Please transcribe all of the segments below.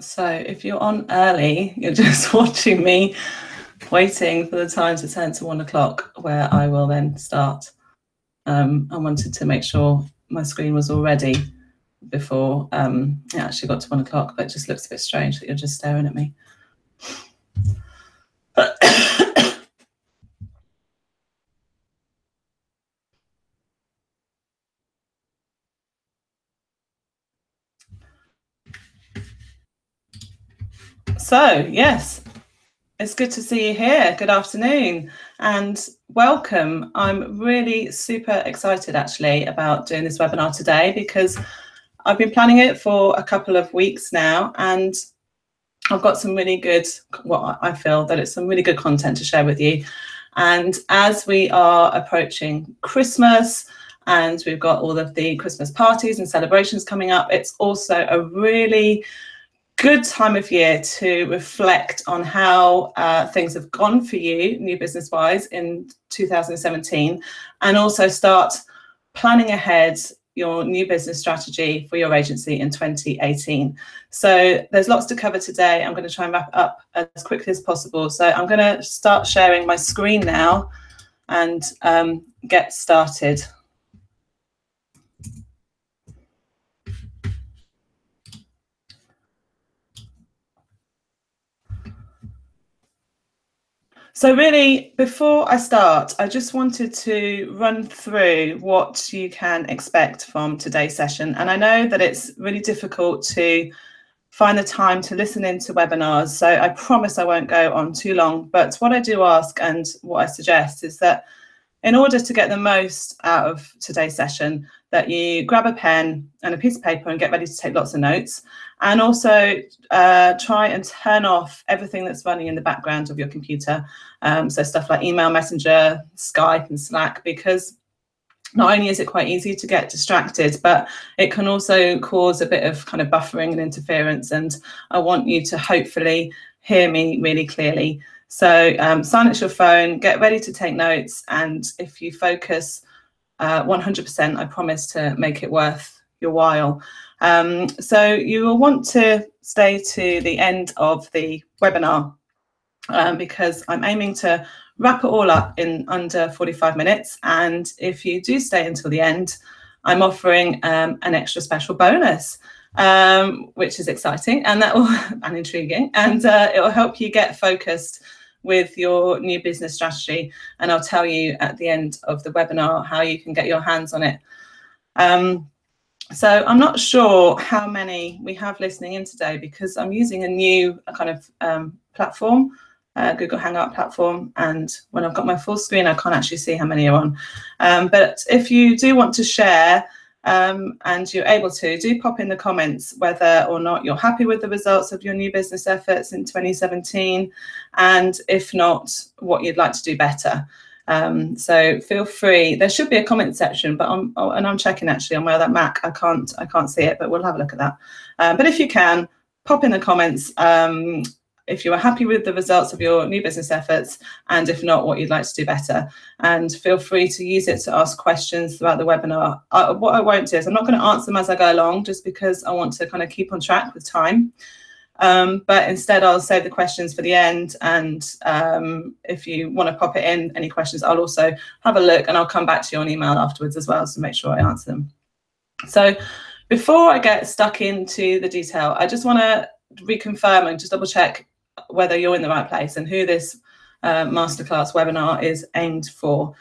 So if you're on early, you're just watching me waiting for the time to turn to 1 o'clock, where I will then start. I wanted to make sure my screen was all ready before it actually got to 1 o'clock, but it just looks a bit strange that you're just staring at me. So, yes, it's good to see you here. Good afternoon and welcome. I'm really super excited actually about doing this webinar today because I've been planning it for a couple of weeks now, and I've got some really good, I feel that it's some really good content to share with you. And as we are approaching Christmas and we've got all of the Christmas parties and celebrations coming up, it's also a really good time of year to reflect on how things have gone for you, new business wise, in 2017, and also start planning ahead your new business strategy for your agency in 2018. So there's lots to cover today. I'm going to try and wrap it up as quickly as possible. So I'm going to start sharing my screen now and get started. So really, before I start, I just wanted to run through what you can expect from today's session. And I know that it's really difficult to find the time to listen into webinars, so I promise I won't go on too long. But what I do ask and what I suggest is that in order to get the most out of today's session, that you grab a pen and a piece of paper and get ready to take lots of notes, and also try and turn off everything that's running in the background of your computer. So stuff like email, Messenger, Skype and Slack, because not only is it quite easy to get distracted, but it can also cause a bit of kind of buffering and interference. And I want you to hopefully hear me really clearly. So silence your phone, get ready to take notes. And if you focus 100%, I promise to make it worth your while. So you will want to stay to the end of the webinar because I'm aiming to wrap it all up in under 45 minutes. And if you do stay until the end, I'm offering an extra special bonus, which is exciting and that will and intriguing, and it will help you get focused with your new business strategy. And I'll tell you at the end of the webinar how you can get your hands on it. So I'm not sure how many we have listening in today because I'm using a new kind of platform, Google Hangout platform, and when I've got my full screen I can't actually see how many are on. But if you do want to share and you're able to, do pop in the comments whether or not you're happy with the results of your new business efforts in 2017, and if not, what you'd like to do better. So feel free. There should be a comment section, but I'm checking actually on my other Mac. I can't see it, but we'll have a look at that. But if you can, pop in the comments if you are happy with the results of your new business efforts, and if not, what you'd like to do better. And feel free to use it to ask questions throughout the webinar. What I won't do is I'm not going to answer them as I go along, just because I want to kind of keep on track with time. But instead I'll save the questions for the end, and if you want to pop it in, any questions, I'll also have a look and I'll come back to you on email afterwards as well to make sure I answer them. So before I get stuck into the detail, I just want to reconfirm and just double check whether you're in the right place and who this masterclass webinar is aimed for.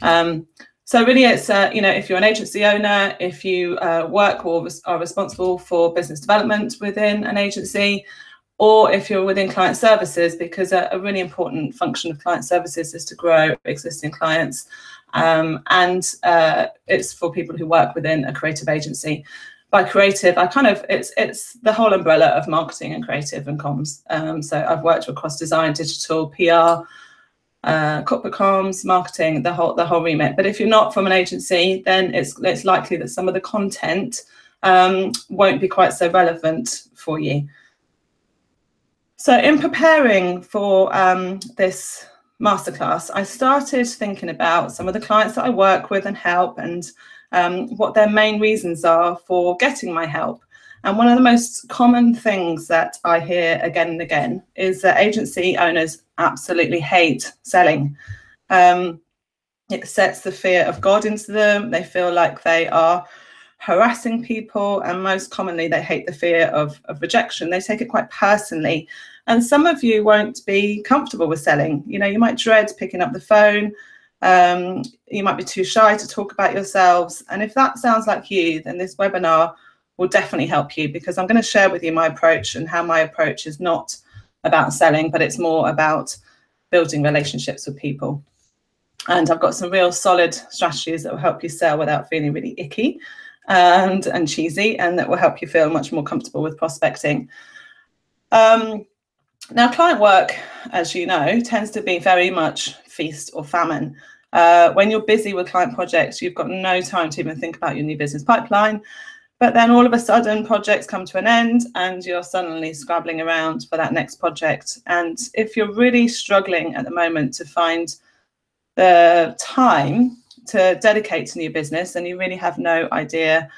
So really it's, if you're an agency owner, if you work or are responsible for business development within an agency, or if you're within client services, because a really important function of client services is to grow existing clients. And it's for people who work within a creative agency. By creative, it's the whole umbrella of marketing and creative and comms. So I've worked across design, digital, PR, corporate comms, marketing, the whole remit. But if you're not from an agency, then it's likely that some of the content won't be quite so relevant for you. So in preparing for this masterclass, I started thinking about some of the clients that I work with and help, and what their main reasons are for getting my help. And one of the most common things that I hear again and again is that agency owners absolutely hate selling. It sets the fear of God into them. They feel like they are harassing people, and most commonly they hate the fear of rejection. They take it quite personally. And some of you won't be comfortable with selling. You know, you might dread picking up the phone. You might be too shy to talk about yourselves. And if that sounds like you, then this webinar will definitely help you, because I'm going to share with you my approach and how my approach is not about selling, but it's more about building relationships with people. And I've got some real solid strategies that will help you sell without feeling really icky and cheesy, and that will help you feel much more comfortable with prospecting. Now, client work, as you know, tends to be very much feast or famine. When you're busy with client projects, you've got no time to even think about your new business pipeline. But then all of a sudden projects come to an end and you're suddenly scrabbling around for that next project. And if you're really struggling at the moment to find the time to dedicate to new business and you really have no idea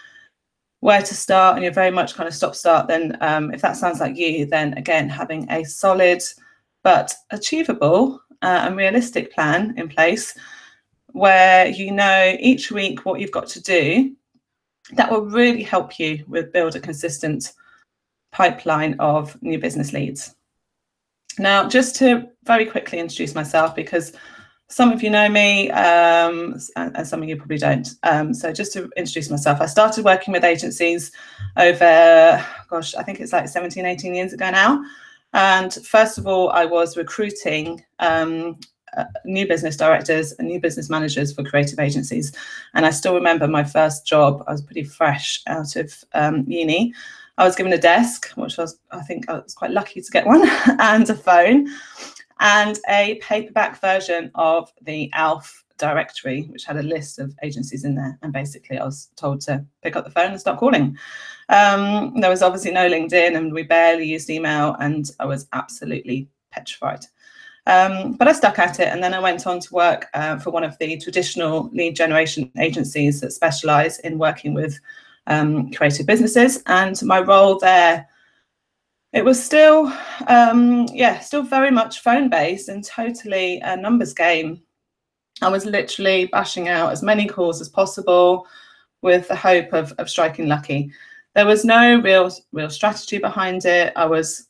where to start and you're very much kind of stop-start, then if that sounds like you, then again, having a solid but achievable and realistic plan in place where you know each week what you've got to do, that will really help you with build a consistent pipeline of new business leads. Now, just to very quickly introduce myself, because some of you know me and some of you probably don't. So just to introduce myself, I started working with agencies over, gosh, I think it's like 17, 18 years ago now. And first of all, I was recruiting new business directors and new business managers for creative agencies. And I still remember my first job. I was pretty fresh out of uni. I was given a desk, which I think I was quite lucky to get one, and a phone, and a paperback version of the ALF directory, which had a list of agencies in there. And basically I was told to pick up the phone and start calling. There was obviously no LinkedIn, and we barely used email, and I was absolutely petrified. But I stuck at it, and then I went on to work for one of the traditional lead generation agencies that specialize in working with creative businesses. And my role there, it was still, still very much phone-based and totally a numbers game. I was literally bashing out as many calls as possible with the hope of striking lucky. There was no real strategy behind it. I was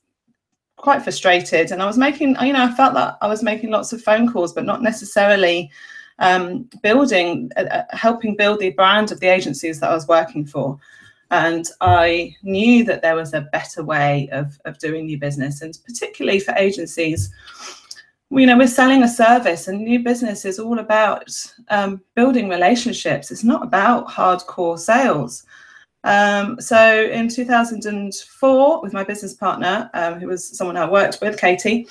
quite frustrated, and I was making, I felt that I was making lots of phone calls, but not necessarily helping build the brand of the agencies that I was working for. And I knew that there was a better way of doing new business, and particularly for agencies, we're selling a service, and new business is all about building relationships. It's not about hardcore sales. So in 2004, with my business partner, who was someone I worked with, Katie,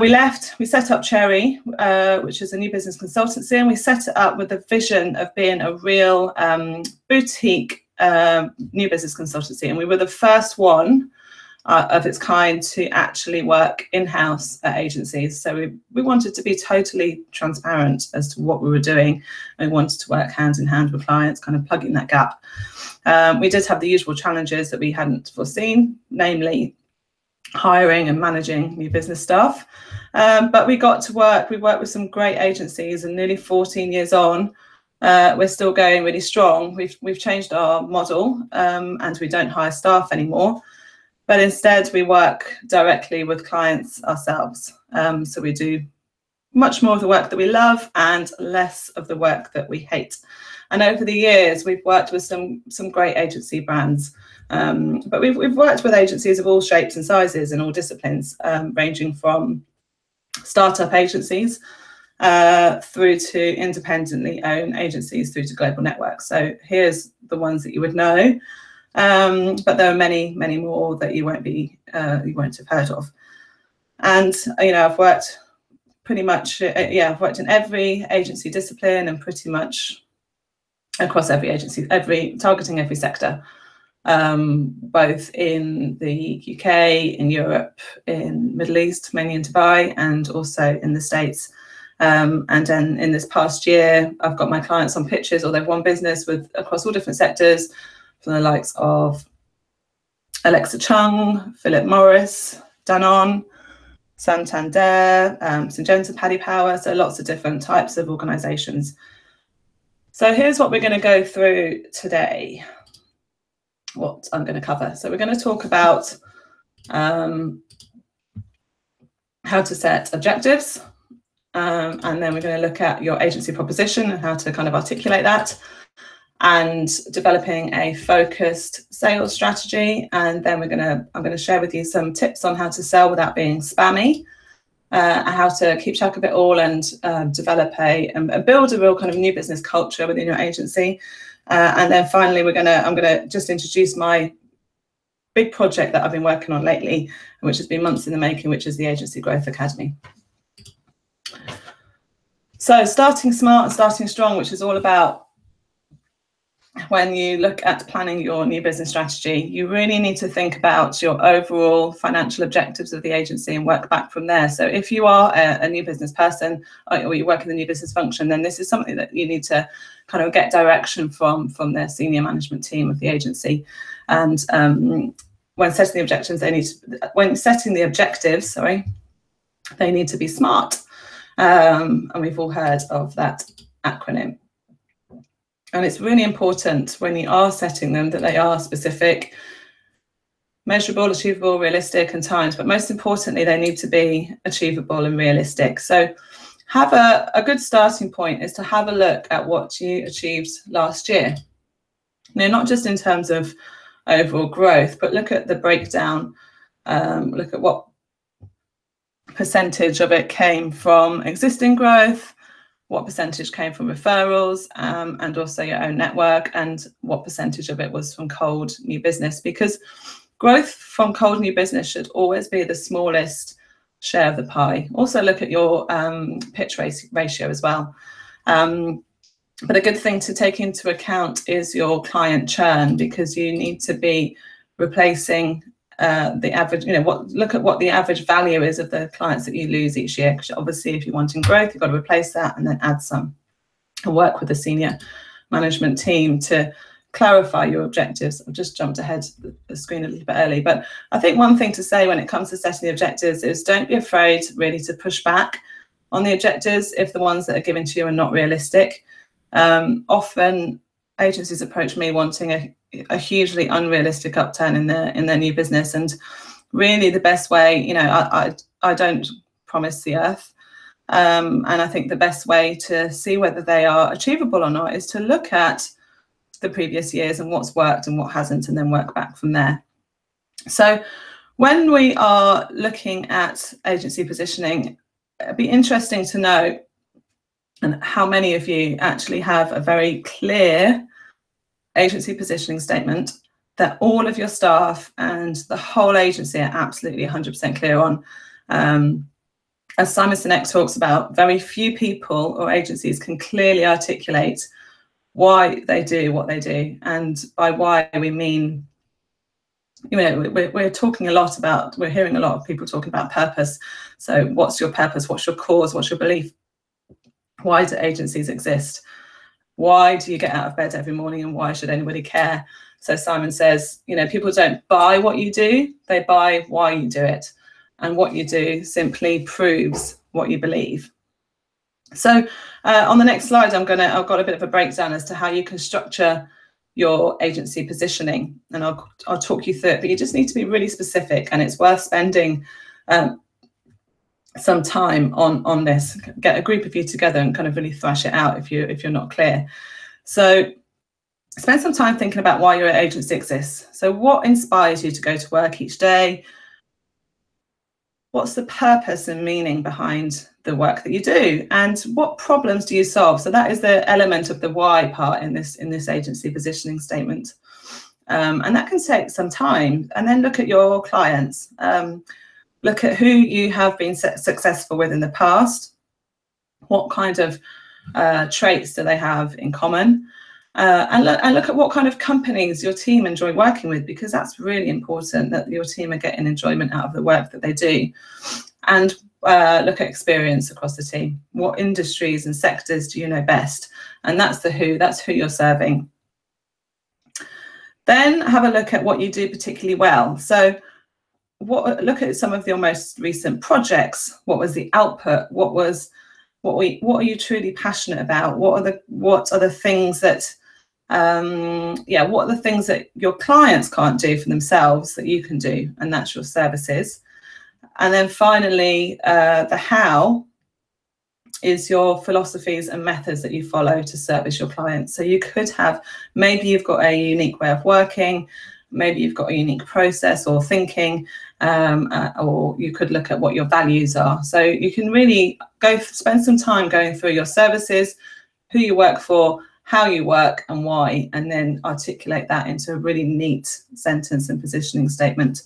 we set up Cherry, which is a new business consultancy, and we set it up with the vision of being a real boutique new business consultancy. And we were the first one of its kind to actually work in-house at agencies. So we wanted to be totally transparent as to what we were doing. We wanted to work hand in hand with clients, kind of plugging that gap. We did have the usual challenges that we hadn't foreseen, namely hiring and managing new business staff. But we got to work. We worked with some great agencies, and nearly 14 years on, we're still going really strong. We've changed our model, and we don't hire staff anymore. But instead, we work directly with clients ourselves. So we do much more of the work that we love and less of the work that we hate. And over the years, we've worked with some great agency brands. But we've worked with agencies of all shapes and sizes and all disciplines, ranging from startup agencies through to independently owned agencies, through to global networks. So here's the ones that you would know. But there are many, many more that you won't have heard of. And I've worked pretty much, I've worked in every agency discipline and pretty much across every agency, targeting every sector, both in the UK, in Europe, in Middle East, mainly in Dubai, and also in the States. And then in this past year, I've got my clients on pitches, or they've won business across all different sectors, from the likes of Alexa Chung, Philip Morris, Danone, Santander, Syngenta, Paddy Power, so lots of different types of organisations. So here's what we're going to go through today, what I'm going to cover. So we're going to talk about how to set objectives, and then we're going to look at your agency proposition and how to kind of articulate that, and developing a focused sales strategy. And then I'm going to share with you some tips on how to sell without being spammy, how to keep track of it all, and develop and build a real kind of new business culture within your agency. And then finally, I'm going to just introduce my big project that I've been working on lately, which has been months in the making, which is the Agency Growth Academy. So starting smart and starting strong, which is all about when you look at planning your new business strategy, you really need to think about your overall financial objectives of the agency and work back from there. So if you are a new business person or you work in the new business function, then this is something that you need to kind of get direction from the senior management team of the agency. And when setting the objectives, they need to be SMART. And we've all heard of that acronym. And it's really important when you are setting them that they are specific, measurable, achievable, realistic, and timed. But most importantly, they need to be achievable and realistic. So have a good starting point is to have a look at what you achieved last year. Now, not just in terms of overall growth, but look at the breakdown. Look at what percentage of it came from existing growth, what percentage came from referrals, and also your own network, and what percentage of it was from cold new business, because growth from cold new business should always be the smallest share of the pie. Also look at your pitch ratio as well. But a good thing to take into account is your client churn, because you need to be replacing the average, look at what the average value is of the clients that you lose each year. Because obviously, if you're wanting growth, you've got to replace that and then add some, and work with the senior management team to clarify your objectives. I've just jumped ahead the screen a little bit early, but I think one thing to say when it comes to setting the objectives is don't be afraid really to push back on the objectives if the ones that are given to you are not realistic. Often agencies approach me wanting a hugely unrealistic upturn in their new business, and really the best way, I don't promise the earth, and I think the best way to see whether they are achievable or not is to look at the previous years and what's worked and what hasn't, and then work back from there. So when we are looking at agency positioning, it'd be interesting to know and how many of you actually have a very clear agency positioning statement that all of your staff and the whole agency are absolutely 100% clear on. As Simon Sinek talks about, very few people or agencies can clearly articulate why they do what they do. And by why we mean, we're talking a lot about, we're hearing a lot of people talking about purpose. So what's your purpose? What's your cause? What's your belief? Why do agencies exist? Why do you get out of bed every morning, and why should anybody care? So Simon says, people don't buy what you do, they buy why you do it. And what you do simply proves what you believe. So on the next slide, I've got a bit of a breakdown as to how you can structure your agency positioning, and I'll talk you through it, but you just need to be really specific, and it's worth spending some time on this. Get a group of you together and kind of really thrash it out if you're not clear. So spend some time thinking about why your agency exists. So what inspires you to go to work each day? What's the purpose and meaning behind the work that you do? And what problems do you solve? So that is the element of the why part in this agency positioning statement. And that can take some time. And then look at your clients. Look at who you have been successful with in the past. What kind of traits do they have in common? And look at what kind of companies your team enjoy working with, because that's really important that your team are getting enjoyment out of the work that they do. And look at experience across the team. What industries and sectors do you know best? And that's the who, that's who you're serving. Then have a look at what you do particularly well. So look at some of your most recent projects. What was the output? What are you truly passionate about? What are the things that what are the things that your clients can't do for themselves that you can do? And that's your services. And then finally, the how is your philosophies and methods that you follow to service your clients. So you could have, maybe you've got a unique way of working, maybe you've got a unique process or thinking, or you could look at what your values are. So you can really spend some time going through your services, who you work for, how you work and why, and then articulate that into a really neat sentence and positioning statement.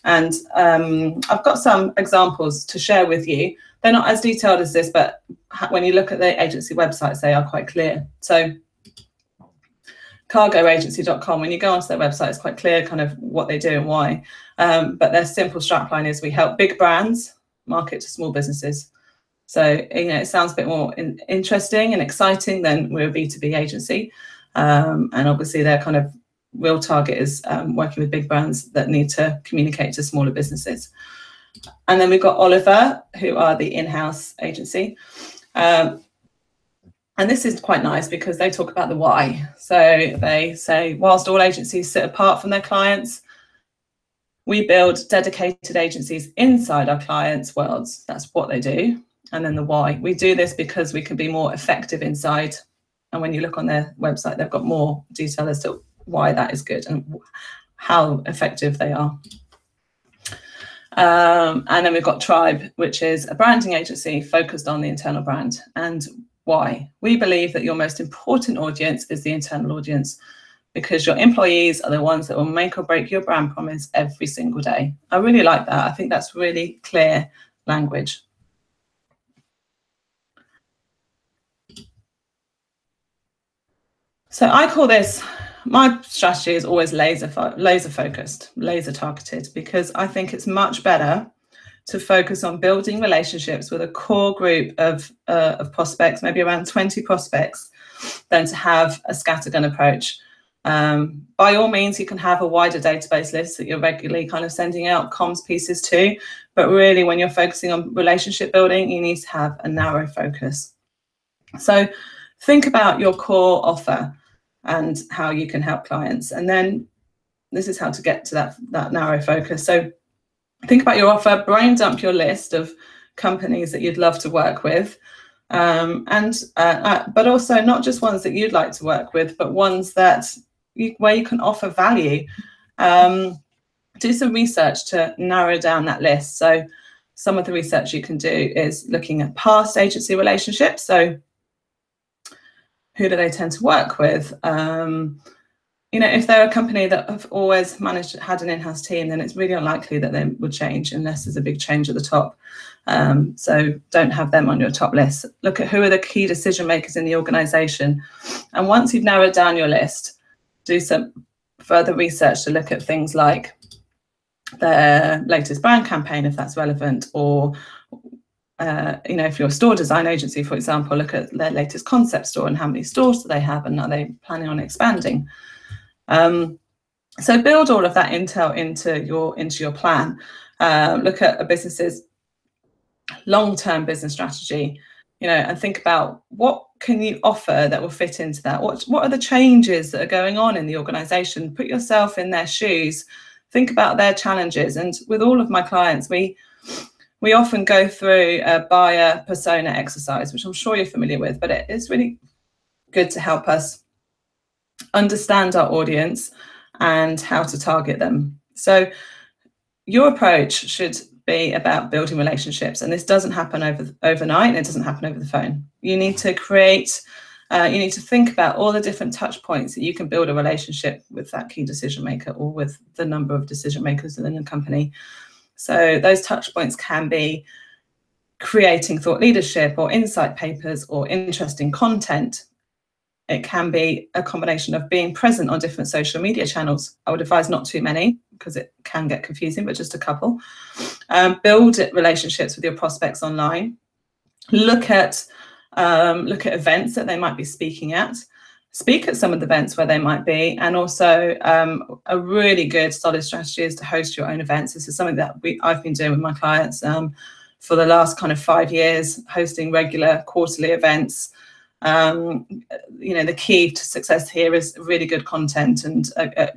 And I've got some examples to share with you. They're not as detailed as this, but when you look at the agency websites, they are quite clear. So cargoagency.com, when you go onto their website, it's quite clear kind of what they do and why. But their simple strapline is, we help big brands market to small businesses. So, it sounds a bit more interesting and exciting than we're a B2B agency. And obviously their kind of real target is working with big brands that need to communicate to smaller businesses. And then we've got Oliver, who are the in-house agency. And this is quite nice because they talk about the why. So they say, whilst all agencies sit apart from their clients, we build dedicated agencies inside our clients' worlds. That's what they do. And then the why. We do this because we can be more effective inside. And when you look on their website, they've got more detail as to why that is good and how effective they are. And then we've got Tribe, which is a branding agency focused on the internal brand. And why? We believe that your most important audience is the internal audience, because your employees are the ones that will make or break your brand promise every single day. I really like that. I think that's really clear language. So I call this, my strategy is always laser focused, laser targeted, because I think it's much better to focus on building relationships with a core group of prospects, maybe around 20 prospects, than to have a scattergun approach. By all means, you can have a wider database list that you're regularly kind of sending out comms pieces to, but really when you're focusing on relationship building, you need to have a narrow focus. So think about your core offer and how you can help clients. And then this is how to get to that narrow focus. So think about your offer, brain dump your list of companies that you'd love to work with, but also not just ones that you'd like to work with, but ones that where you can offer value. Do some research to narrow down that list. So some of the research you can do is looking at past agency relationships. So who do they tend to work with? If they're a company that have always had an in-house team, then it's really unlikely that they would change unless there's a big change at the top. So don't have them on your top list. Look at who are the key decision makers in the organization. And once you've narrowed down your list, do some further research to look at things like their latest brand campaign, if that's relevant, or if you're a store design agency, for example, look at their latest concept store and how many stores do they have and are they planning on expanding. So build all of that intel into your plan. Look at a business's long-term business strategy, and think about what can you offer that will fit into that. What are the changes that are going on in the organization? Put yourself in their shoes. Think about their challenges. And with all of my clients, we often go through a buyer persona exercise, which I'm sure you're familiar with, but it's really good to help us understand our audience and how to target them. So your approach should be about building relationships, and this doesn't happen overnight, and it doesn't happen over the phone. You need to think about all the different touch points that you can build a relationship with that key decision maker or with the number of decision makers within a company. So those touch points can be creating thought leadership or insight papers or interesting content. It can be a combination of being present on different social media channels. I would advise not too many because it can get confusing, but just a couple. Build relationships with your prospects online. Look at events that they might be speaking at. speak at some of the events where they might be. And also a really good solid strategy is to host your own events. This is something that I've been doing with my clients for the last kind of 5 years, hosting regular quarterly events. The key to success here is really good content and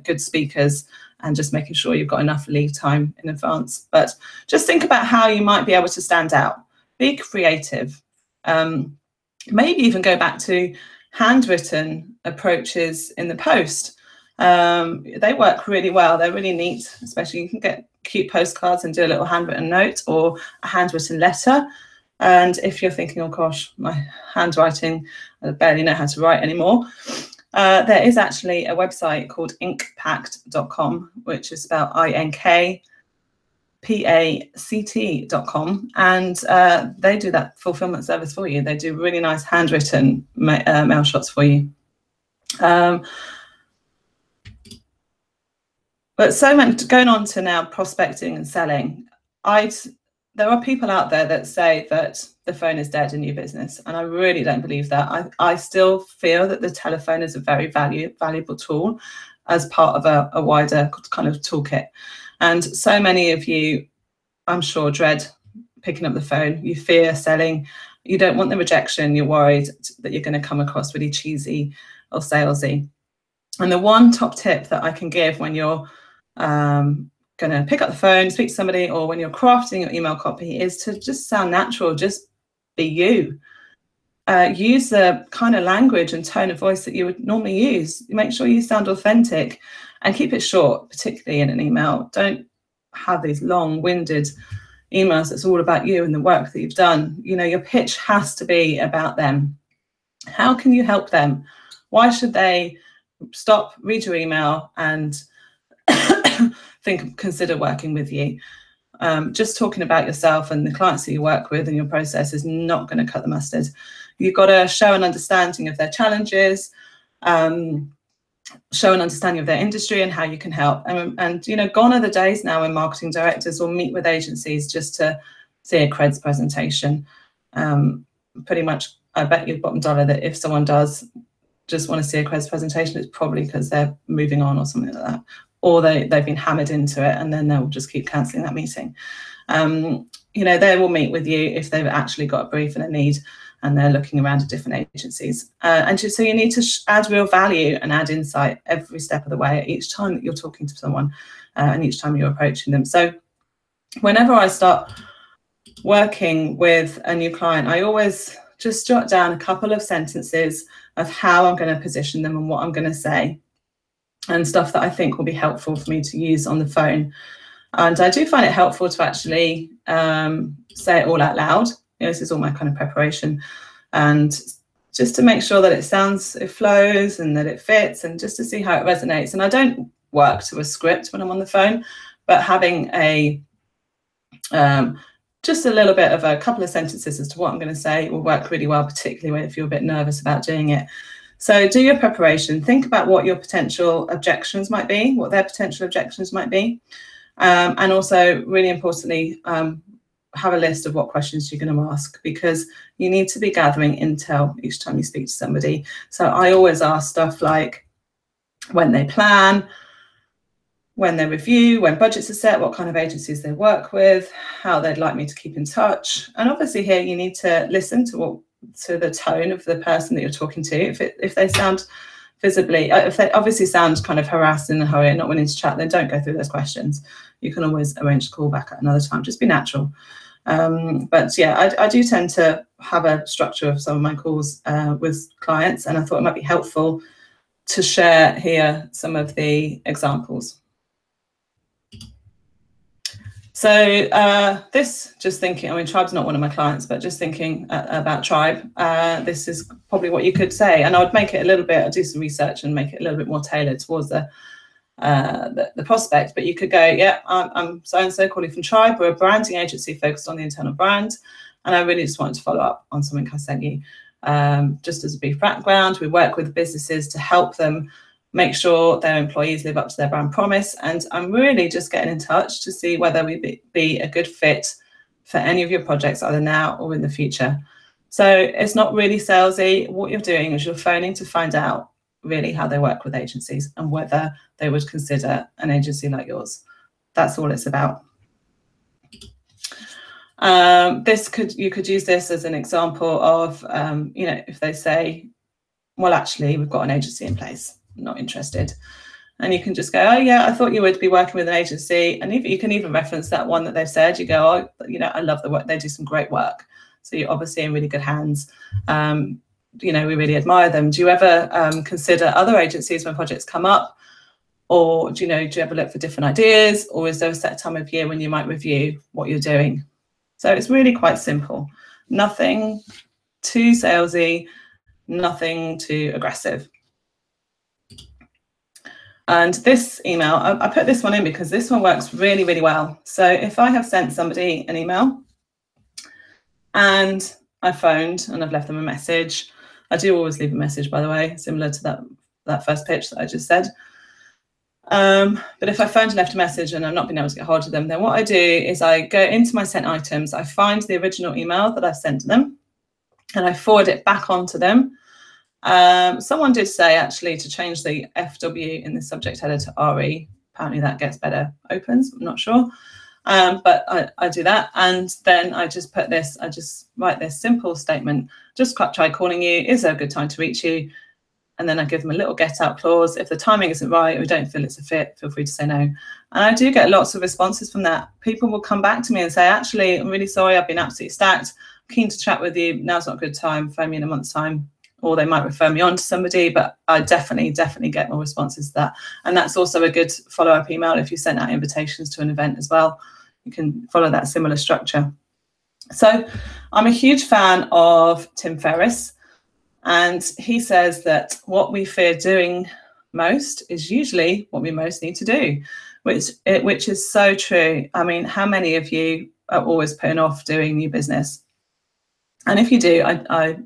good speakers, and just making sure you've got enough lead time in advance. But just think about how you might be able to stand out. Be creative. Maybe even go back to handwritten approaches in the post. They work really well. They're really neat, especially you can get cute postcards and do a little handwritten note or a handwritten letter. And if you're thinking, oh gosh, my handwriting, I barely know how to write anymore, there is actually a website called inkpact.com, which is spelled INKPACT.com, and they do that fulfillment service for you. They do really nice handwritten mail shots for you. But so much going on to now prospecting and selling. There are people out there that say that the phone is dead in your business, and I really don't believe that. I still feel that the telephone is a very valuable tool as part of a wider kind of toolkit. And so many of you, I'm sure, dread picking up the phone. You fear selling. You don't want the rejection. You're worried that you're going to come across really cheesy or salesy. And the one top tip that I can give when you're going to pick up the phone, speak to somebody, or when you're crafting your email copy is to just sound natural, just be you. Use the kind of language and tone of voice that you would normally use. Make sure you sound authentic and keep it short, particularly in an email. Don't have these long-winded emails that's all about you and the work that you've done. Your pitch has to be about them. How can you help them? Why should they stop, read your email, and consider working with you? Just talking about yourself and the clients that you work with and your process is not going to cut the mustard. You've got to show an understanding of their challenges, show an understanding of their industry and how you can help. And gone are the days now when marketing directors will meet with agencies just to see a creds presentation. Pretty much, I bet you bottom dollar that if someone does just want to see a creds presentation, it's probably because they're moving on or something like that, or they've been hammered into it, and then they'll just keep cancelling that meeting. They will meet with you if they've actually got a brief and a need, and they're looking around at different agencies. So you need to add real value and add insight every step of the way, each time that you're talking to someone and each time you're approaching them. So whenever I start working with a new client, I always just jot down a couple of sentences of how I'm going to position them and what I'm going to say, and stuff that I think will be helpful for me to use on the phone. And I do find it helpful to actually say it all out loud. This is all my kind of preparation, and just to make sure that it flows and that it fits, and just to see how it resonates. And I don't work to a script when I'm on the phone, but having just a little bit of a couple of sentences as to what I'm going to say will work really well, particularly if you're a bit nervous about doing it. So do your preparation. Think about what your potential objections might be, what their potential objections might be. And also, really importantly, have a list of what questions you're going to ask, because you need to be gathering intel each time you speak to somebody. So I always ask stuff like when they plan, when they review, when budgets are set, what kind of agencies they work with, how they'd like me to keep in touch. And obviously here you need to listen to the tone of the person that you're talking to. If they sound if they obviously sound kind of harassed in a hurry and not wanting to chat, then don't go through those questions. You can always arrange a call back at another time. Just be natural. But yeah, I do tend to have a structure of some of my calls with clients, and I thought it might be helpful to share here some of the examples. So just thinking, I mean, Tribe's not one of my clients, but just thinking about Tribe, this is probably what you could say. And I would make it I'd do some research and make it a little bit more tailored towards the prospect. But you could go, yeah, I'm so-and-so calling from Tribe. We're a branding agency focused on the internal brand. And I really just wanted to follow up on something I sent you. Just as a brief background, we work with businesses to help them make sure their employees live up to their brand promise. And I'm really just getting in touch to see whether we'd be a good fit for any of your projects, either now or in the future. So it's not really salesy. What you're doing is you're phoning to find out really how they work with agencies and whether they would consider an agency like yours. That's all it's about. You could use this as an example of, if they say, well, actually, we've got an agency in place, not interested. And you can just go, oh, yeah, I thought you would be working with an agency. And you can even reference that one that they've said. You go, oh, I love the work. They do some great work. So you're obviously in really good hands. We really admire them. Do you ever consider other agencies when projects come up? Or do you ever look for different ideas? Or is there a set time of year when you might review what you're doing? So it's really quite simple. Nothing too salesy, nothing too aggressive. And this email, I put this one in because this one works really, really well. So if I have sent somebody an email and I phoned and I've left them a message, I do always leave a message, by the way, similar to that first pitch that I just said. But if I phoned and left a message and I've not been able to get hold of them, then what I do is I go into my sent items, I find the original email that I've sent to them, and I forward it back onto them. Someone did say actually to change the FW in the subject header to RE. Apparently that gets better opens, I'm not sure. But I do that, and then I just put this, I just write this simple statement, just try calling you, is there a good time to reach you? And then I give them a little get out clause. If the timing isn't right or we don't feel it's a fit, feel free to say no. And I do get lots of responses from that. People will come back to me and say, actually, I'm really sorry, I've been absolutely stacked, I'm keen to chat with you, now's not a good time, phone me in a month's time. Or they might refer me on to somebody, but I definitely get more responses to that. And that's also a good follow-up email if you send out invitations to an event as well. You can follow that similar structure. So I'm a huge fan of Tim Ferriss, and he says that what we fear doing most is usually what we most need to do, which is so true. I mean, how many of you are always putting off doing new business? And if you do, I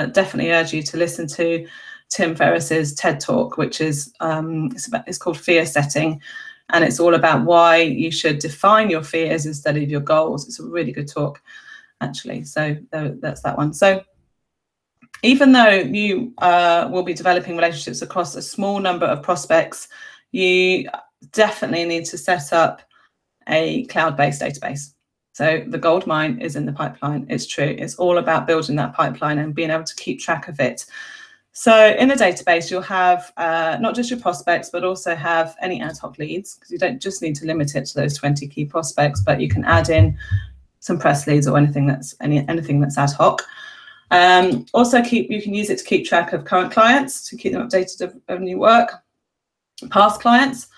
definitely urge you to listen to Tim Ferriss's TED Talk, which is it's called Fear Setting, and it's all about why you should define your fears instead of your goals. It's a really good talk, actually. So that's that one. So even though you will be developing relationships across a small number of prospects, you definitely need to set up a cloud-based database. So the gold mine is in the pipeline. It's true. It's all about building that pipeline and being able to keep track of it. So in the database, you'll have not just your prospects, but also have any ad hoc leads, because you don't just need to limit it to those 20 key prospects, but you can add in some press leads or anything that's ad hoc. Also, you can use it to keep track of current clients, to keep them updated of new work, past clients,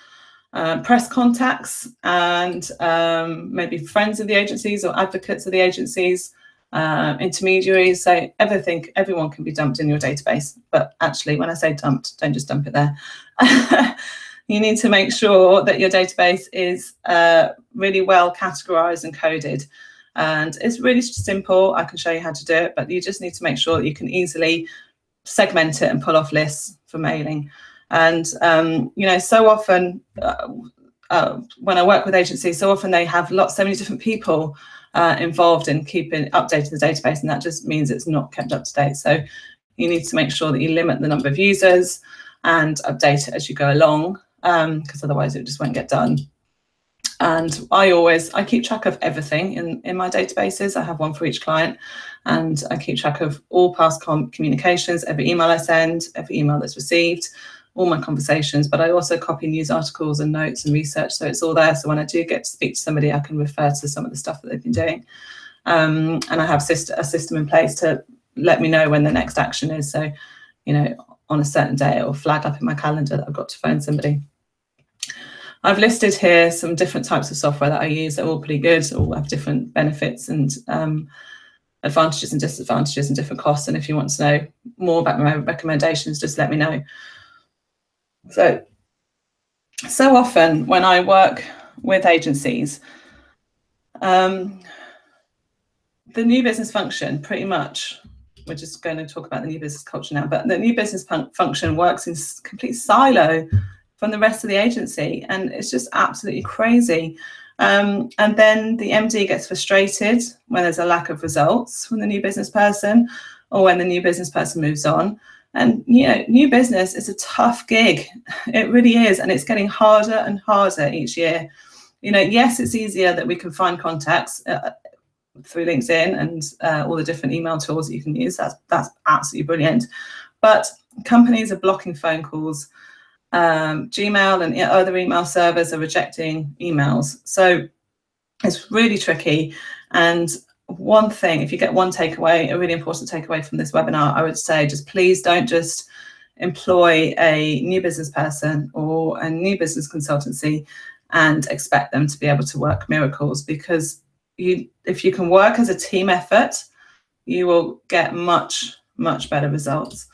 press contacts, and maybe friends of the agencies or advocates of the agencies, intermediaries. So everyone can be dumped in your database. But actually, when I say dumped, don't just dump it there. You need to make sure that your database is really well categorized and coded. And it's really simple. I can show you how to do it, but you just need to make sure that you can easily segment it and pull off lists for mailing. And, so often when I work with agencies, so often they have so many different people involved in keeping updating the database, and that just means it's not kept up to date. So you need to make sure that you limit the number of users and update it as you go along, because otherwise it just won't get done. And I keep track of everything in my databases. I have one for each client, and I keep track of all past communications, every email I send, every email that's received, all my conversations, but I also copy news articles and notes and research, so it's all there. So when I do get to speak to somebody, I can refer to some of the stuff that they've been doing. And I have a system in place to let me know when the next action is. So, on a certain day, it will flag up in my calendar that I've got to phone somebody. I've listed here some different types of software that I use. They're all pretty good, all have different benefits and advantages and disadvantages and different costs. And if you want to know more about my recommendations, just let me know. So often when I work with agencies, the new business function, pretty much, we're just going to talk about the new business culture now, but the new business function works in complete silo from the rest of the agency, and it's just absolutely crazy. And then the MD gets frustrated when there's a lack of results from the new business person, or when the new business person moves on. And, you know, new business is a tough gig. It really is. And it's getting harder and harder each year. You know, yes, it's easier that we can find contacts through LinkedIn and all the different email tools that you can use. That's absolutely brilliant. But companies are blocking phone calls. Gmail and other email servers are rejecting emails. So it's really tricky. And one thing, if you get one takeaway, a really important takeaway from this webinar, I would say just please don't just employ a new business person or a new business consultancy and expect them to be able to work miracles, because if you can work as a team effort, you will get much, much better results.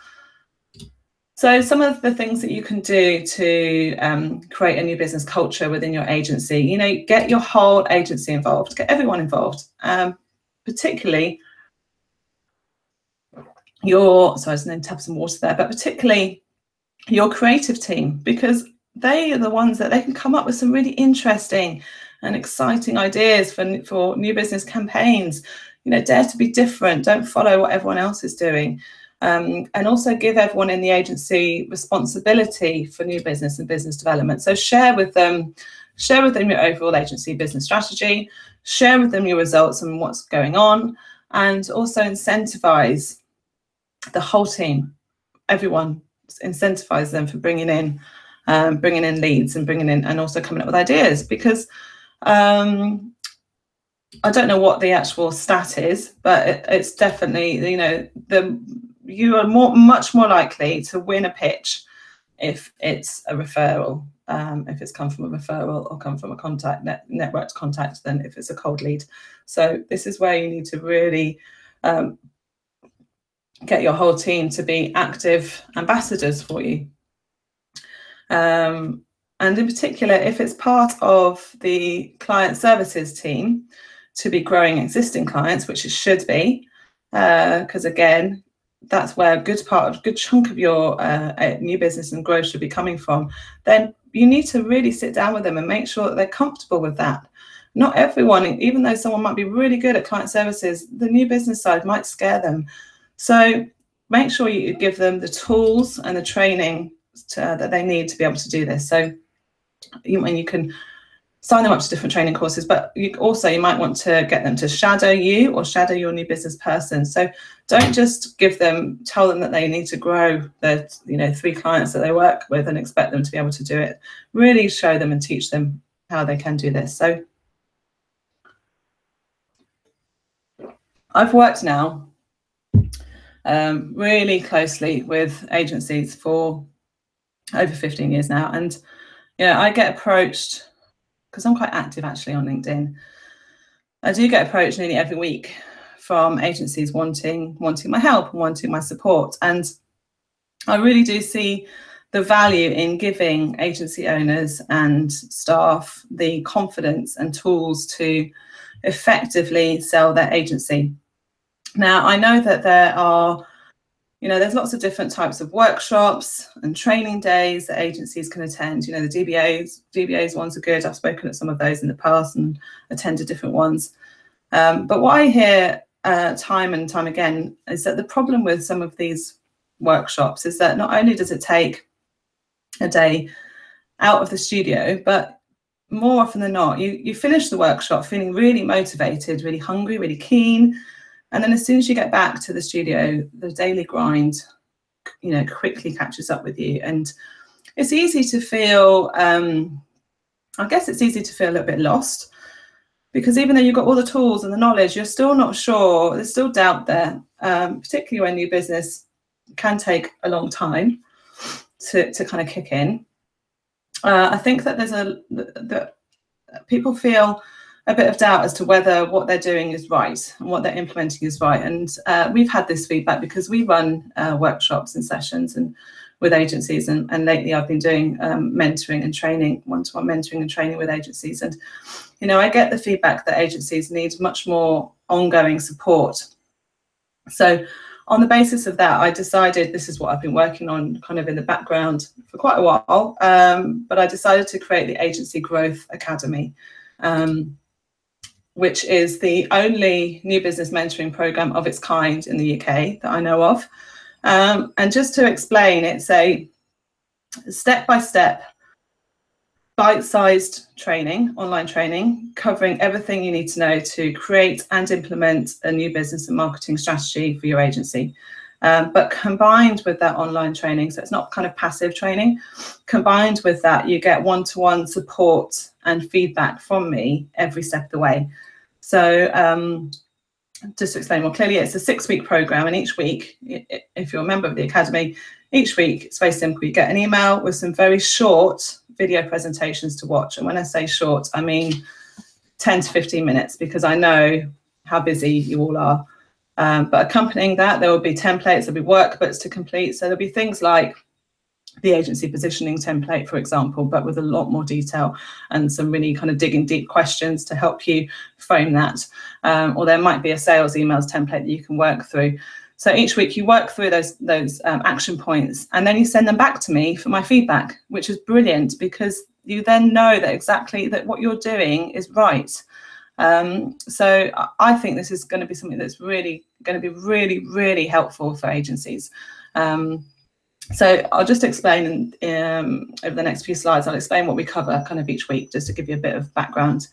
So some of the things that you can do to create a new business culture within your agency, you know, get your whole agency involved, get everyone involved, particularly your, sorry, I was going to tap some water there, but particularly your creative team, because they are the ones that they can come up with some really interesting and exciting ideas for new business campaigns. You know, dare to be different, don't follow what everyone else is doing. And also give everyone in the agency responsibility for new business and business development. So share with them your overall agency business strategy, share with them your results and what's going on, and also incentivize the whole team, everyone, incentivize them for bringing in leads and bringing in and also coming up with ideas, because I don't know what the actual stat is, but it's definitely, you know, you are much more likely to win a pitch if it's a referral, if it's come from a referral or come from a contact, networked contact, than if it's a cold lead. So this is where you need to really get your whole team to be active ambassadors for you. And in particular, if it's part of the client services team, to be growing existing clients, which it should be, because again, that's where a good chunk of your new business and growth should be coming from. Then you need to really sit down with them and make sure that they're comfortable with that. Not everyone, even though someone might be really good at client services, the new business side might scare them. So make sure you give them the tools and the training that they need to be able to do this. So you can sign them up to different training courses, but you might want to get them to shadow you or shadow your new business person. So don't just tell them that they need to grow the 3 clients that they work with and expect them to be able to do it. Really show them and teach them how they can do this. So I've worked now really closely with agencies for over 15 years now, and I get approached, because I'm quite active actually on LinkedIn. I do get approached nearly every week from agencies wanting my help and wanting my support. And I really do see the value in giving agency owners and staff the confidence and tools to effectively sell their agency. Now, I know that there are, there's lots of different types of workshops and training days that agencies can attend. The DBAs ones are good. I've spoken at some of those in the past and attended different ones. But what I hear time and time again is that the problem with some of these workshops is that not only does it take a day out of the studio, but more often than not, you finish the workshop feeling really motivated, really hungry, really keen. And then as soon as you get back to the studio, the daily grind, quickly catches up with you. And it's easy to feel, I guess it's easy to feel a little bit lost, because even though you've got all the tools and the knowledge, you're still not sure. There's still doubt there, particularly when new business can take a long time to kind of kick in. I think that that people feel a bit of doubt as to whether what they're doing is right and what they're implementing is right. And we've had this feedback because we run workshops and sessions and with agencies, and lately I've been doing mentoring and training, one-to-one mentoring and training with agencies. And I get the feedback that agencies need much more ongoing support. So on the basis of that, I decided, this is what I've been working on kind of in the background for quite a while, but I decided to create the Agency Growth Academy, which is the only new business mentoring program of its kind in the UK that I know of. And just to explain, it's a step-by-step, bite-sized training, online training, covering everything you need to know to create and implement a new business and marketing strategy for your agency. But combined with that online training, so it's not kind of passive training, combined with that, you get one-to-one support and feedback from me every step of the way. So just to explain more clearly, it's a 6-week program, and each week, if you're a member of the Academy, each week it's very simple. You get an email with some very short video presentations to watch. And when I say short, I mean 10 to 15 minutes, because I know how busy you all are. But accompanying that, there will be templates, there'll be workbooks to complete. So there'll be things like the agency positioning template, for example, but with a lot more detail and some really kind of digging deep questions to help you frame that. Or there might be a sales emails template that you can work through. So each week you work through those action points, and then you send them back to me for my feedback, which is brilliant, because you then know that exactly that what you're doing is right. So I think this is going to be something that's really going to be really helpful for agencies. So I'll just explain over the next few slides. I'll explain what we cover kind of each week, just to give you a bit of background.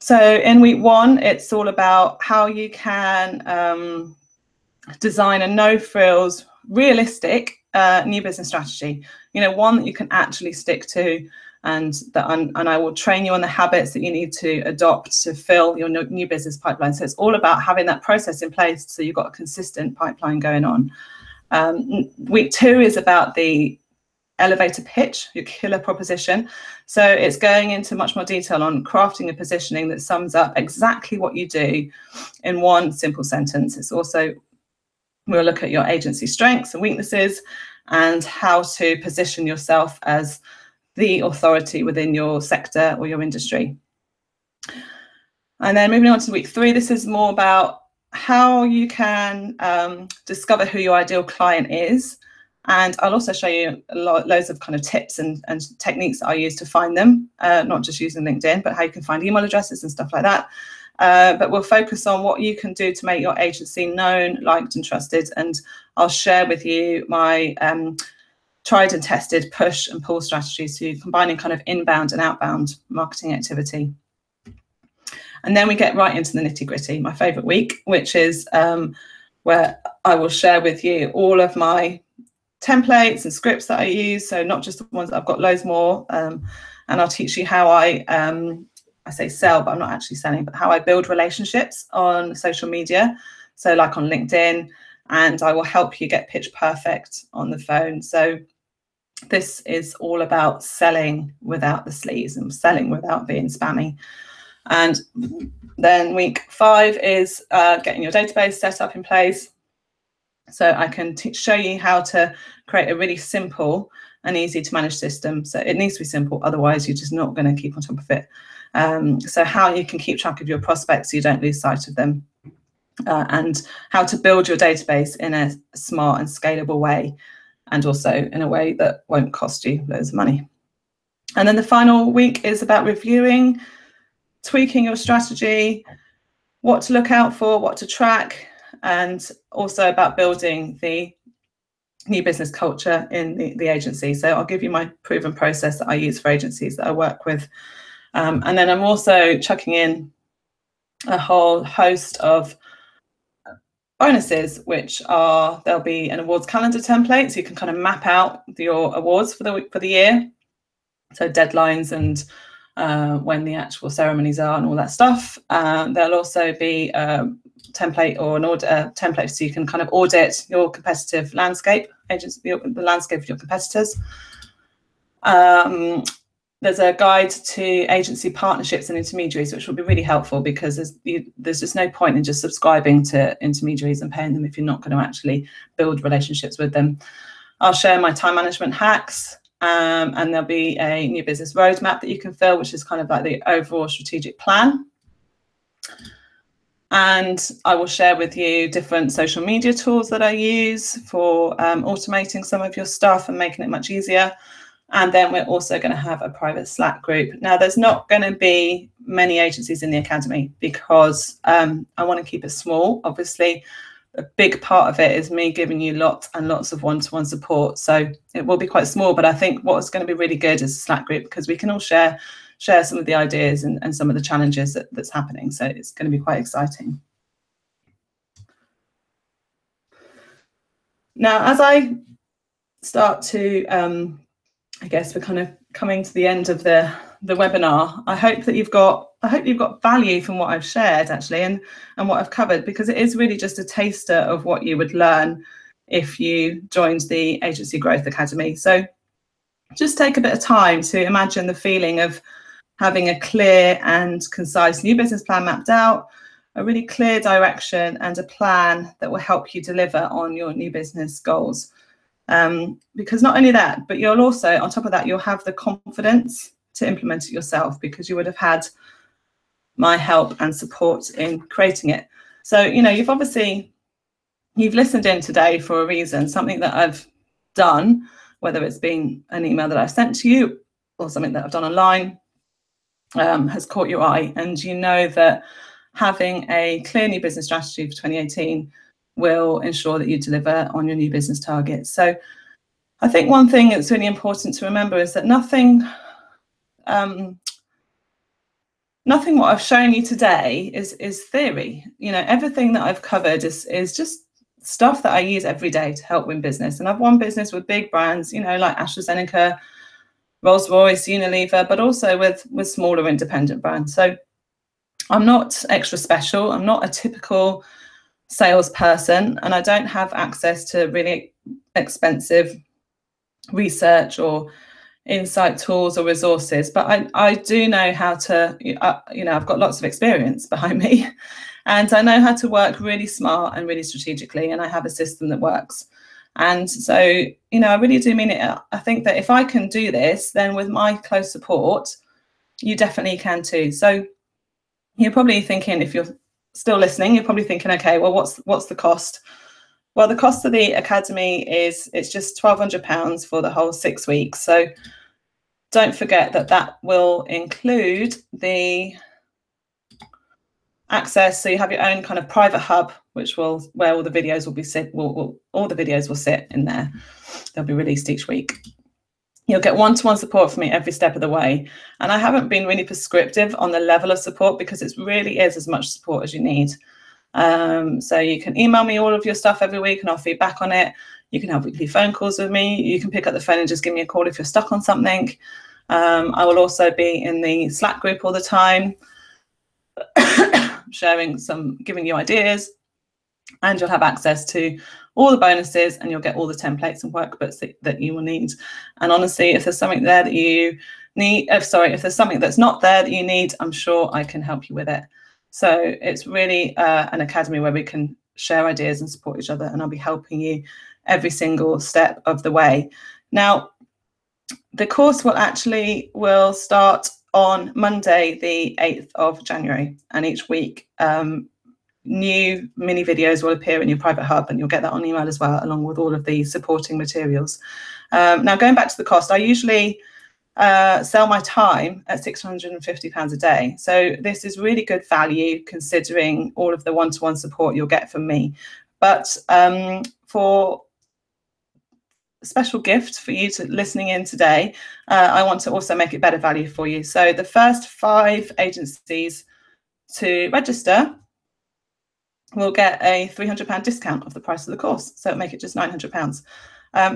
So in week 1, it's all about how you can design a no-frills, realistic new business strategy. You know, one that you can actually stick to, and I will train you on the habits that you need to adopt to fill your new business pipeline. So it's all about having that process in place, so you've got a consistent pipeline going on. Week 2 is about the elevator pitch, your killer proposition. So it's going into much more detail on crafting a positioning that sums up exactly what you do in one simple sentence. It's also, we'll look at your agency strengths and weaknesses and how to position yourself as the authority within your sector or your industry. And then moving on to week 3, this is more about how you can discover who your ideal client is. And I'll also show you loads of kind of tips and techniques that I use to find them, not just using LinkedIn, but how you can find email addresses and stuff like that. But we'll focus on what you can do to make your agency known, liked and trusted. And I'll share with you my tried and tested push and pull strategies, so you're combining kind of inbound and outbound marketing activity. And then we get right into the nitty gritty, my favorite week, which is where I will share with you all of my templates and scripts that I use. So not just the ones that I've got loads more. And I'll teach you how I say sell, but I'm not actually selling, but how I build relationships on social media. So like on LinkedIn, and I will help you get pitch perfect on the phone. So this is all about selling without the sleaze and selling without being spammy. And then week 5 is getting your database set up in place. So I can show you how to create a really simple and easy to manage system. So it needs to be simple, otherwise you're just not going to keep on top of it. So how you can keep track of your prospects so you don't lose sight of them. And how to build your database in a smart and scalable way, and also in a way that won't cost you loads of money. And then the final week is about reviewing, tweaking your strategy, what to look out for, what to track, and also about building the new business culture in the agency. So I'll give you my proven process that I use for agencies that I work with. And then I'm also chucking in a whole host of bonuses, which are, there'll be an awards calendar template, so you can kind of map out your awards for the year, so deadlines and when the actual ceremonies are and all that stuff. There'll also be a template or an template so you can kind of audit your competitive landscape, the landscape of your competitors. There's a guide to agency partnerships and intermediaries, which will be really helpful, because there's just no point in just subscribing to intermediaries and paying them if you're not going to actually build relationships with them. I'll share my time management hacks, and there'll be a new business roadmap that you can fill, which is kind of like the overall strategic plan. And I will share with you different social media tools that I use for automating some of your stuff and making it much easier. And then we're also going to have a private Slack group. Now, there's not going to be many agencies in the Academy, because I want to keep it small, obviously. a big part of it is me giving you lots and lots of one-to-one support. So it will be quite small, but I think what's going to be really good is a Slack group, because we can all share some of the ideas and some of the challenges that's happening. So it's going to be quite exciting. Now, as I start to, I guess we're kind of coming to the end of the webinar. I hope you've got value from what I've shared, actually, and what I've covered, because it is really just a taster of what you would learn if you joined the Agency Growth Academy. So just take a bit of time to imagine the feeling of having a clear and concise new business plan mapped out, a really clear direction and a plan that will help you deliver on your new business goals. Because not only that, but you'll also, on top of that, you'll have the confidence to implement it yourself, because you would have had my help and support in creating it. So, you know, you've listened in today for a reason. Something that I've done, whether it's been an email that I've sent to you or something that I've done online, has caught your eye. And you know that having a clear new business strategy for 2018 will ensure that you deliver on your new business targets. So I think one thing that's really important to remember is that nothing what I've shown you today is theory. You know, everything that I've covered is just stuff that I use every day to help win business. And I've won business with big brands, you know, like AstraZeneca, Rolls-Royce, Unilever, but also with smaller independent brands. So I'm not extra special. I'm not a typical salesperson, and I don't have access to really expensive research or insight tools or resources, but I do know how to, you know, I've got lots of experience behind me, and I know how to work really smart and really strategically, and I have a system that works. And so, you know, I really do mean it. I think that if I can do this, then with my close support, you definitely can too. So you're probably thinking, if you're still listening, you're probably thinking, okay, well, what's the cost? Well, the cost of the academy it's just £1,200 for the whole 6 weeks. So don't forget that will include the access. So you have your own kind of private hub, where all the videos will be all the videos will sit in there. They'll be released each week. You'll get one-to-one support from me every step of the way. And I haven't been really prescriptive on the level of support, because it really is as much support as you need. So you can email me all of your stuff every week and I'll feed back on it. You can have weekly phone calls with me. You can pick up the phone and just give me a call if you're stuck on something. I will also be in the Slack group all the time, giving you ideas, and you'll have access to all the bonuses, and you'll get all the templates and workbooks that you will need. And honestly, if there's something there that you need, if there's something that's not there that you need, I'm sure I can help you with it. So it's really an academy where we can share ideas and support each other, and I'll be helping you every single step of the way. Now, the course will start on Monday, the 8th of January, and each week new mini videos will appear in your private hub, and you'll get that on email as well, along with all of the supporting materials. Now, going back to the cost, I usually sell my time at £650 a day. So this is really good value, considering all of the one-to-one support you'll get from me. But for a special gift for you listening in today, I want to also make it better value for you. So the first 5 agencies to register will get a £300 discount off the price of the course. So it'll make it just £900.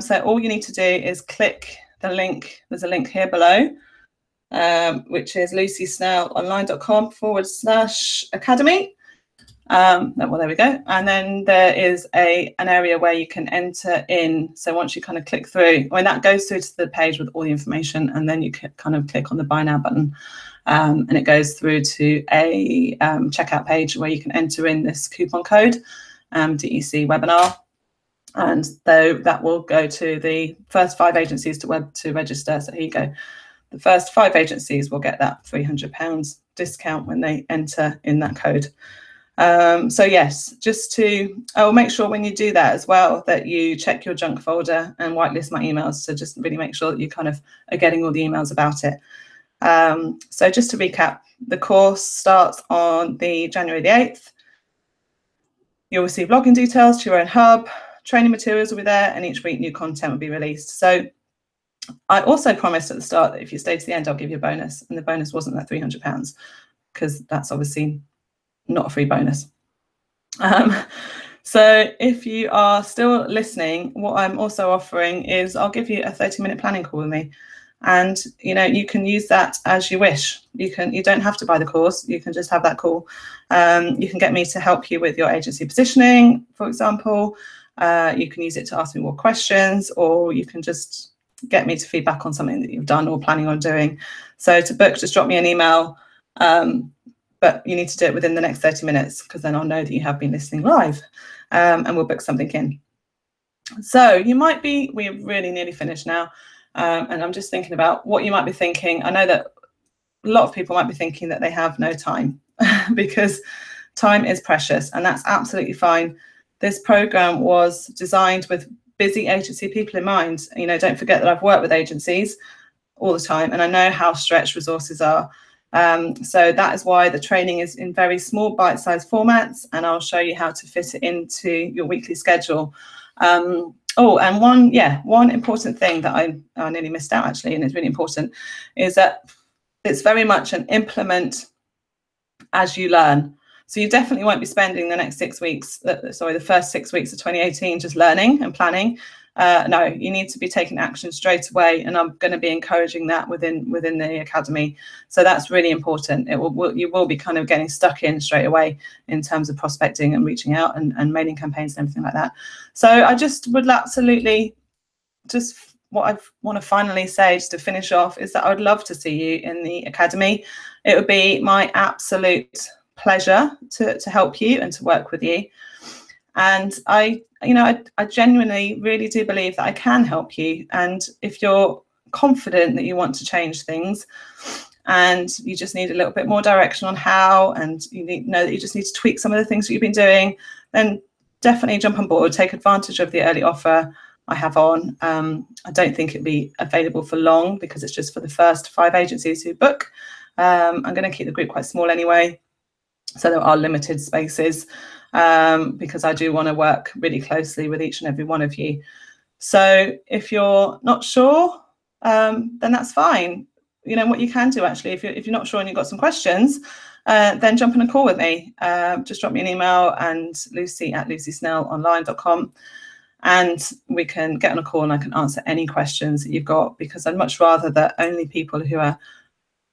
So all you need to do is click the link. There's a link here below, which is lucysnellonline.com/academy. Well, there we go. And then there is an area where you can enter in. So once you kind of click through, that goes through to the page with all the information, and then you can kind of click on the buy now button. And it goes through to a checkout page where you can enter in this coupon code, DEC webinar. And that will go to the first 5 agencies to register. So here you go. The first 5 agencies will get that £300 discount when they enter in that code. So yes, I will make sure when you do that as well that you check your junk folder and whitelist my emails to just really make sure that you kind of are getting all the emails about it. So just to recap, the course starts on the January the 8th. You'll receive login details to your own hub, training materials will be there, and each week new content will be released. So I also promised at the start that if you stay to the end, I'll give you a bonus. And the bonus wasn't that £300, because that's obviously not a free bonus. So if you are still listening, what I'm also offering is I'll give you a 30-minute planning call with me. And you can use that as you wish. You don't have to buy the course. You can just have that call. You can get me to help you with your agency positioning, for example. You can use it to ask me more questions, or you can just get me to feedback on something that you've done or planning on doing. So to book, just drop me an email. But you need to do it within the next 30 minutes, because then I'll know that you have been listening live, and we'll book something in. So we're really nearly finished now. And I'm just thinking about what you might be thinking. I know that a lot of people might be thinking that they have no time because time is precious, and that's absolutely fine. This program was designed with busy agency people in mind. Don't forget that I've worked with agencies all the time, and I know how stretched resources are. So that is why the training is in very small bite-sized formats, and I'll show you how to fit it into your weekly schedule. Oh, and one important thing that I nearly missed out, actually, and it's really important, is that it's very much an implement as you learn. So you definitely won't be spending the next 6 weeks, the first 6 weeks of 2018 just learning and planning. No, you need to be taking action straight away, and I'm going to be encouraging that within the academy. So that's really important. You will be kind of getting stuck in straight away in terms of prospecting and reaching out and mailing campaigns and everything like that. So I just would absolutely what I want to finally say, just to finish off, is that I would love to see you in the academy. It would be my absolute pleasure to help you and to work with you. And I genuinely really do believe that I can help you. And if you're confident that you want to change things and you just need a little bit more direction on how, and you know that you just need to tweak some of the things that you've been doing, then definitely jump on board, take advantage of the early offer I have on. I don't think it'll be available for long, because it's just for the first 5 agencies who book. I'm going to keep the group quite small anyway, so there are limited spaces, because I do want to work really closely with each and every one of you. So if you're not sure, then that's fine. What you can do, actually, if you're not sure and you've got some questions, then jump on a call with me. Just drop me an email, and lucy@lucysnellonline.com, and we can get on a call and I can answer any questions that you've got, because I'd much rather that only people who are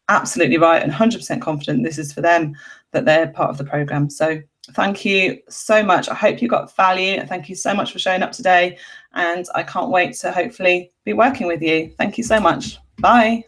absolutely right and 100% confident this is for them, that they're part of the program. So thank you so much. I hope you got value. Thank you so much for showing up today, and I can't wait to hopefully be working with you. Thank you so much. Bye.